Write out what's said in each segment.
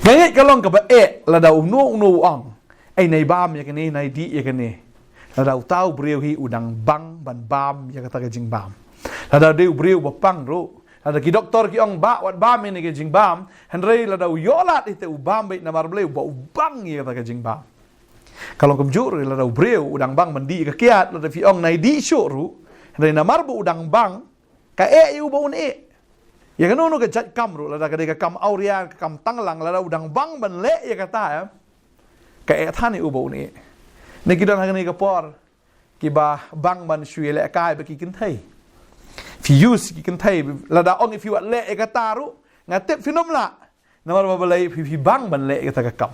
ngay cái long cái là đầu nô ong ai này bam ya cái này đi ya cái này là đầu tao brio hi udang bang ban bam ya kata cái jing bam là đầu đều brio bapang ro là cái doktor cái ong ba wat bam ini cái jing bam henry là đầu yolat itu bam bị namar brio ba bang ya kata cái jing bam kalau kemjur là đầu brio udang bang mandi cái kiat là fi ong này đi show ru henry namar bu udang bang ka yu ba un ya kan ono ke jat kam ru la da ka kam auria kam tanglang la udang bang ban le ya kata ya ka than ubo ni ne ki don ha ni ka por ki ba bang ban shui le kai ba ki kin thai fi use ki kin thai la da ong fi wat le e kata ru nga tep fi nom la na mar ba le fi bang ban le ka kam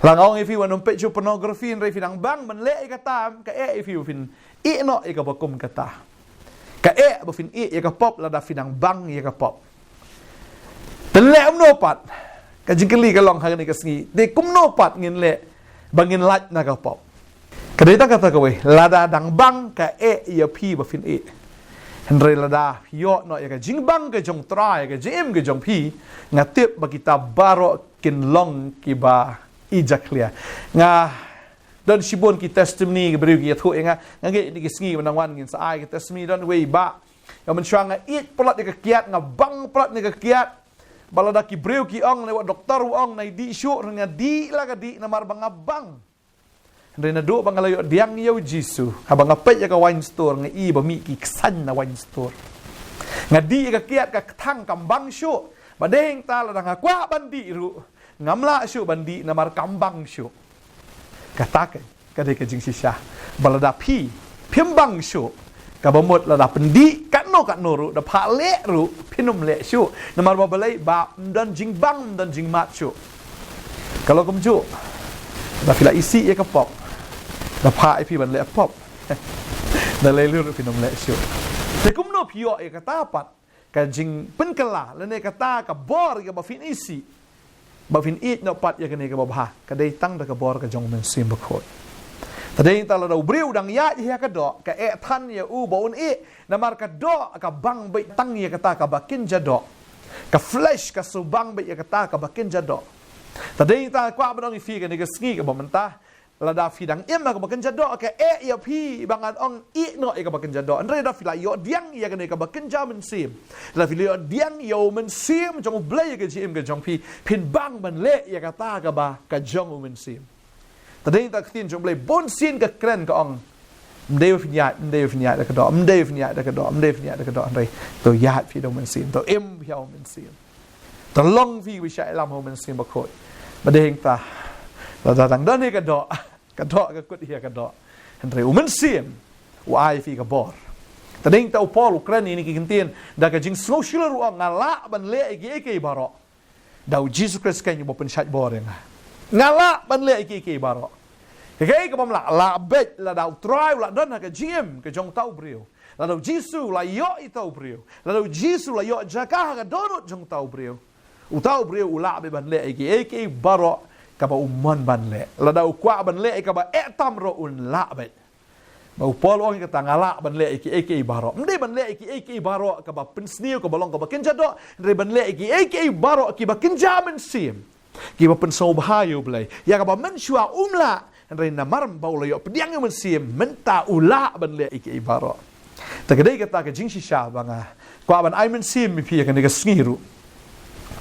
lang ong fi wan pe chu pornography re fi dang bang ban le e kata ka fi fin i no e ka ba kum kata ka ba fin i ka pop la da finang bang ya ka pop ten le no pat ka jingkeli ka long ha ni ka sngi de kum no pat ngin le bangin lat na ka pop ka de ta kata ka we la da dang bang ka ya pi ba fin henre la da yo no ya ka jing bang ka jong tra ya ka jim ka jong pi nga tip ba kita baro kin long ki ba i jaklia nga dan sibon ki testimony beri ki thu nga nge ni ki sngi manang wan ngin sa ai ki testimony dan we ba ya man shanga it polat ni ka kiat nga bang polat ni ka kiat balada ki breu ki ong le doktor ong nai di syu nga di la ka di namar bang bang ndai na do bang layo diang yo jisu habang apet ya ka wine store nga i ba mi ki ksan na wine store nga di ka kiat ka thang kambang syu badeng ta la nga kwa bandi ru ngamla syu bandi namar kambang syu katakan kadai ka jing sisha balada pi pimbang syu ka bamot la da pendi kat no ru da pha le ru pinum le syu namar ba balai ba dan jing bang dan jing mat syu kalau kumju da fila isi ya ka pop da pha ai pi ban le pop da le lu pinum le syu te kum no pio e ka ta pat ka jing pen kala le ne ka ta ka bor ka ba fin isi ba fin it no pat ya kene ka ba ka dei tang da ka bor ka jong men sim ba khot ta dei ta la do breu dang ya ka do ka than ya u ba un na mar ka do ka bang bai tang ya ka ta ka ba kin ja do ka flesh ka su bang bai ya ka ta ka ba kin ja do ta dei ta kwa ba dong fi ka ne ka ski ka ba man ta la da fi dang em ka ba kin ja do ka ya pi bangan ong no ka ba kin ja do andre da fi la yo diang ya ka ne ka ba kin ja men sim la fi yo diang yo men sim jong blai ka ji em ka jong pi pin bang ban le ya ka ta ka ba ka jong men sim ta dei ta tin jong blai bon sin ka kren ka ong mdeu fi ya da ka do mdeu fi ya da ka do andre to ya fi do men sim to em hiao men sim to long fi wi sha lam ho men sim ba khoi ba dei ta la da dang dan ni ka do ka kut hia ka do andre men sim u ai fi ka bor ta dei ta Paul Ukraine ni ki kintin da ka jing social ru ngala ban le ke baro da Jesus Christ kan bo pen shat bor ngala ban le ke baro ke ka bam la bet la da try la dan ka jim ke jong tau brio la da Jesus la yo i tau brio la da Jesus la yo jaka ka donut jong tau brio u tau brio u la be ban le ke baro ka ba umon ban le la da kwa ban le ka ba etam ro un la bet ba Paul ong ka tangala ban le ke baro mde ban le ke baro ka ba pen sniu ka balong ka ba kin jado re ban le ke baro ki ba kin jaman sim ki ba pen so bahayo blai ya ka ba men shua umla re na maram ba lo yo pediang men sim menta ula ban le ke baro ta ka dei ka ta ka jing shisha ba nga kwa ban ai men sim mi pi ka ne ka sngiru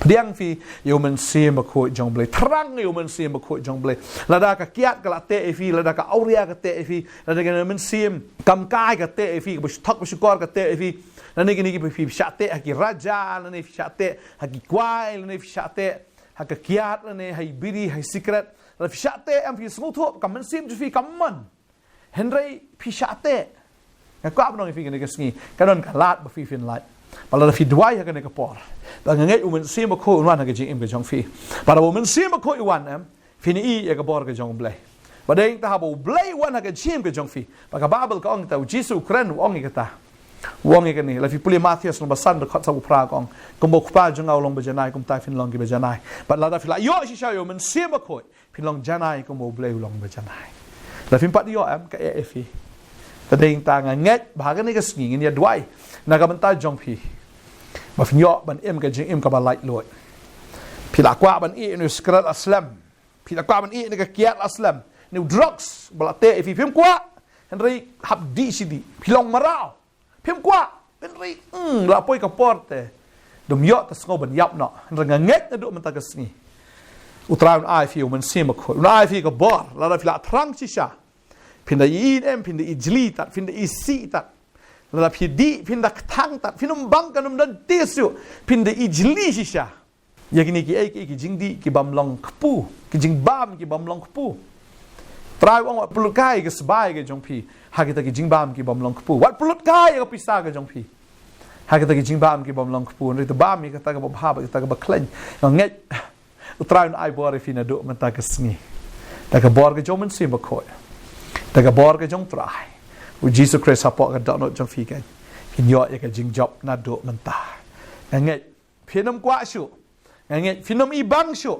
pediang fi yo men sim ba ko jong blai trang yo men sim ba ko jong blai la da ka kiat ka la te fi la da ka auria ka te fi la da ka men sim kam kai ka te fi ka thak bu shukor ka te fi la ne ki fi shate ha ki raja la ne fi shate ha ki kwai la ne fi shate ha ka kiat la ne hai biri hai secret la fi shate am fi smooth hop kam men sim ju fi kam man henry fi shate ka kwa ba no fi ka ne ka sngi ka don ka lat ba fi fin lat Pala fi dwai ha ka por ba ngai u men sim ko wan ha ka jing im ka jong fi para u men sim ko i wan am fi ni ya ka bor ka jong blai ba dei ta ha bo blai wan ha ka jim ka jong fi ba ka babel ka ong ta jisu kren ong ka ta wong ka ni la fi puli mathias no ba san da khat sa u pra kong kom bo pa jong au long ba janai kom ta fin long ki ba janai ba la da fi la yo shi sha yo men sim ko fin long janai kom bo blai long ba janai la fi pat yo am ka e fi ta dei ta nga nget ba ka ni ka sngi ni ya dwai na ka ban ta jong fi ba fin yo ban em ka jing em ka ba light loi Pila kwa ban i nu skrat aslam. Pila kwa ban i ni ka kiat aslam. Ni drugs balate if phim kwa. Henry habdi sidi. Pilong marau. Phim kwa. Henry la poi ka porte. Dum yo ta sngo ban yap no. Henry ngek na do man ta ka sngi. Utraun ai fi man sema ko. Ai fi ka bor. La da pila trang shisha. Pinda i em pinda i jli tat pinda i si tat. La da pidi pinda tang tat pinum bang kanum dan tesu pinda i jli shisha. Ya kini ki ai ki jingdi ki bam long kpu ki jing bam ki bam long kpu. Trai wong wat pulut kai ke sebai ke jong pi. Ha kita ki jing bam ki bam long kpu. Wat pulut kai ke pisa ke jong pi. Ha kita ki jing bam ki bam long kpu. Ri tu bam ki kata ke bab ha kita ke baklen. Nget utraun ai bor fi na do menta ke sngi. Ta ke bor ke jong men sim bakoi. Ta ke bor ke jong trai. U Jesus Christ sapok ke dok no jong fi kan. Kin yo ya ke jing job na do menta. Nget phinom kwa shu. Nget phinom i bang shu.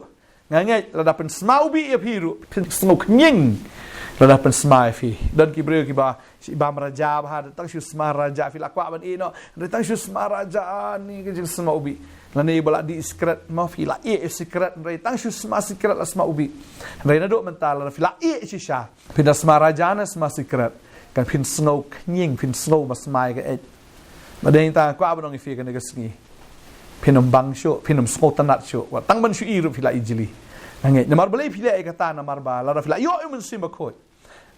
Ngangai la dapen smau bi e piru snok nying la dapen smai fi dan ki breu ki ba si ba raja ba tang shu sma raja fi la kwa ban ino tang shu sma raja ni ke jing smau bi la ne bala di secret ma fi la e secret re tang shu sma secret la smau bi re na do mental la fi la e chi sha pin da sma raja na sma secret kan pin snok nying pin snow ma smai ke et ma den ta kwa ban ngi fi ke ne ke sngi Pinom bang syo, pinom skotanat syo. Wa tang ban syu iru pila ijili. Nangit, namar balay pila e kata namar ba, lara pila, yo yung simba koy.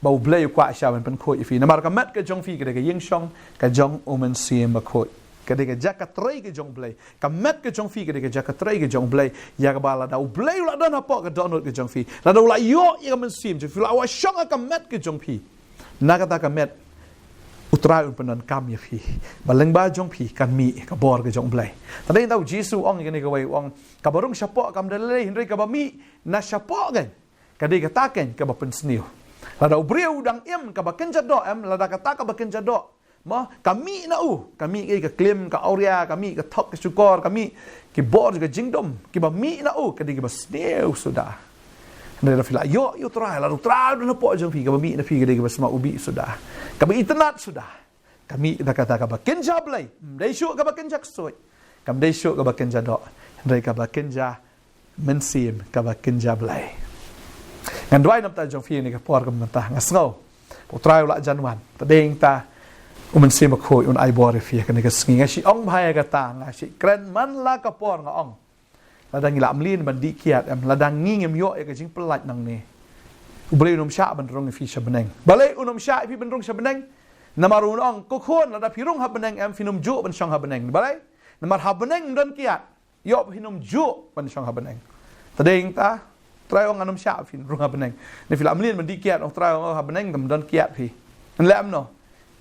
Bau blay kwa siya man pan koy ifi. Namar ka mat ka jong fi, kada ka ying syong, ka jong uman simba koy. Kada ka jaka tray ka jong blay. Ka mat ka jong fi, kada ka jaka tray ka jong blay. Ya ka ba lada, blay ula dan hapok ka donut ka jong fi. Lada ula yo yung man sim, jong fi. Awa syong ka mat ka jong fi. Nakata ka mat, utrai un penan kam ya fi baleng ba jong pi kan mi ka bor ke jong blai tadai tau jisu ong ni ka wai ong ka barung syapok kam dalai hindai ka ba mi na syapok kan ka dei ka taken ka ba pen sniu la da ubreu dang em ka ba ken jado em la da ka ta ka ba ken jado ma kami na kami ke ka claim ka auria kami ka thok ka syukor kami ki bor ka jingdom ki ba mi na ka dei ka ba sniu sudah Nda fila yo try la try na po jong fi ka mi na fi ka dei ka ba sma ubi sudah kami internet sudah kami kata ka ba kenja blai dai shu ka ba kenja soi kam dai shu ka ba kenja do dai ka ba kenja mensim ka ba kenja blai ngan dwai nam ta jong fi ni ka por ka mata ngasngau po try la janwan ta ding ta mensim ko un ai bor fi ka ni ka sngi ngashi ong bhai ka ta ngashi kren man la ka por nga ong ladang ila amlin ban di kiat am ladang ngingem yo e ka jing pelat nang ni Ubalay unom sya benrong fi syabeneng. Balay unom sya fi benrong syabeneng. Namar unong kokon lada pirung habeneng am finum ju ben syang habeneng. Balay namar habeneng dan kiat. Yo finum ju ben syang habeneng. Tadeng ta try ong anom sya fi rung habeneng. Ni fil amlin ben di kiat ong try ong habeneng dam dan kiat fi. En lam no.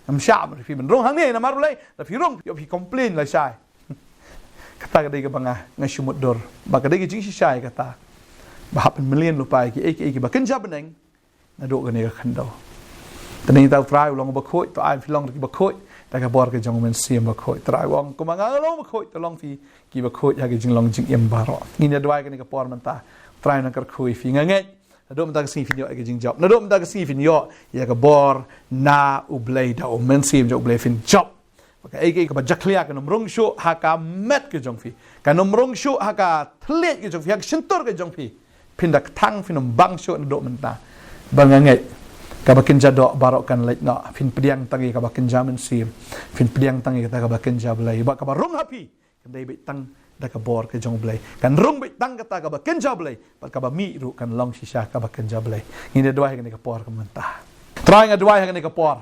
Am sya fi benrong hang ni namar ulay da pirung yo fi complain la syai. Kata kadai ka banga ngasumut dor. Ba kadai ki jing syai kata. Bahap million lupai ki eki ba kenja beneng na do ka ni ka khandau tani tau try long ba khoi to ai filong ki ba khoi ta ka bor ka jong men sim ba khoi try wong ko manga long ba khoi to long fi ki ba khoi ya ki jing long jing em baro ni na dwai ka ni ka por man ta try na kar khoi fi nga ngai na do mta ka si fi yo ki jing job na do mta ka si fi yo ya ka bor na ublay da o men sim jo ublay fin job ka eki ka ba jaklia ka nomrong shu ha ka met ka jong fi ka nomrong shu ha ka thlet ki jong fi ha shintor ka jong fi pindak tang finum bang syo na do menta bangangai kabakin jado barokan lait na fin pediang tangi kabakin jamin sim fin pediang tangi kata kabakin jablay ba kabarung happy kandai bit tang da kabor ke jong blay kan rung bit tang kata kabakin jablay ba kabami ru kan long shisha kabakin jablay ngine doai kan kapor kamenta try nga doai kan kapor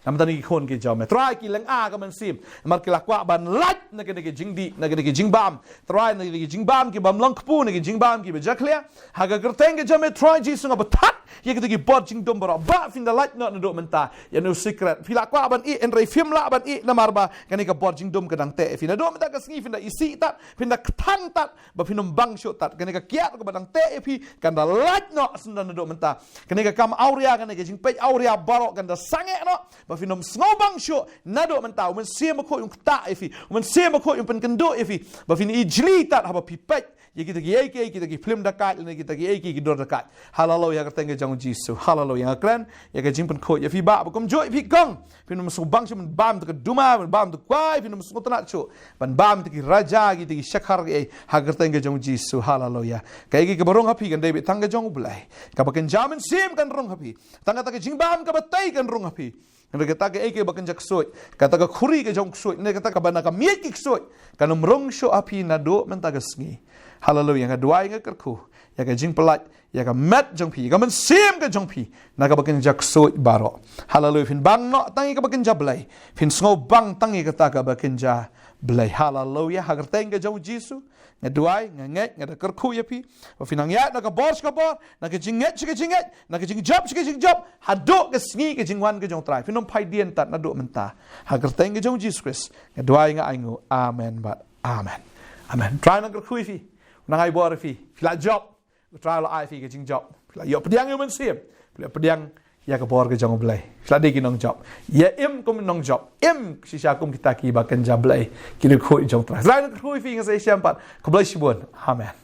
nam tani kon ke jom try ki lang a ka man sim mar ki lakwa ban lat na ke jing di na ke jing bam try na ke jing bam ki bam long kpu na ke jing bam ki be jaklia ha ga gerteng ke jom try ji sunga batat ye ke bot jing dom baro ba fin da lat no na do menta ya no secret fi lakwa ban i en re film la ban i na marba kan ke bot jing dom kadang te fi na do menta ka sngi fin da isi tat fin da tang tat ba finum bang sho tat kan ke kiat ko badang te fi kan da lat no sun na do menta kan ke kam auria kan ke jing pe auria baro kan da sange no ba finom snobang sho nado man tao man sia ma ko yung ta ifi man sia ma ko yung penkendo ifi ba fin ijli tat haba pipet ya kita ki film dekat ni kita ki dor dekat haleluya ka tengge jong jisu haleluya kran ya ka jing pen ko ya fi ba kom jo fi gong finom snobang sho man bam to duma man bam to kwai finom snotna sho ban bam to ki raja ki shakhar e ha ka tengge jong jisu haleluya kai ki barong hapi kan debit tangga jong bulai ka baken jamin sim kan rong hapi tangga ta jing bam ka batai kan rong hapi kata ka eke baken jak soy kata ka khuri ke jong soy ne kata ka bana ka miet ki soy kanum rong sho api na do men ta gasngi haleluya nga duai nga kerku ya ka jing pelat ya ka met jong pi ka men sim ka jong pi na ka baken jak soy baro haleluya fin bang no tangi ka baken jablai fin sngo bang tangi kata ka baken ja blai haleluya hagar tengga jong jisu nga duai nga nget nga da kerku ya pi wa finang ya na ka bor na ka jinget na ka jing job hado ka sngi ka jingwan ka jong trai finom pai dien tat na do menta hagar tengga jong jisu kris nga duai nga aingu amen but amen try na kerku fi na ngai bor fi la job try la ai fi ka jing job la yo pediang yo men sim pediang ya ka bor ka jong blai slade ki nong job ya im kum nong job im sisa kum kita ki ba kan jablai ki ko jong tra slide ko fi nga sa siam pat ko blai sibon amen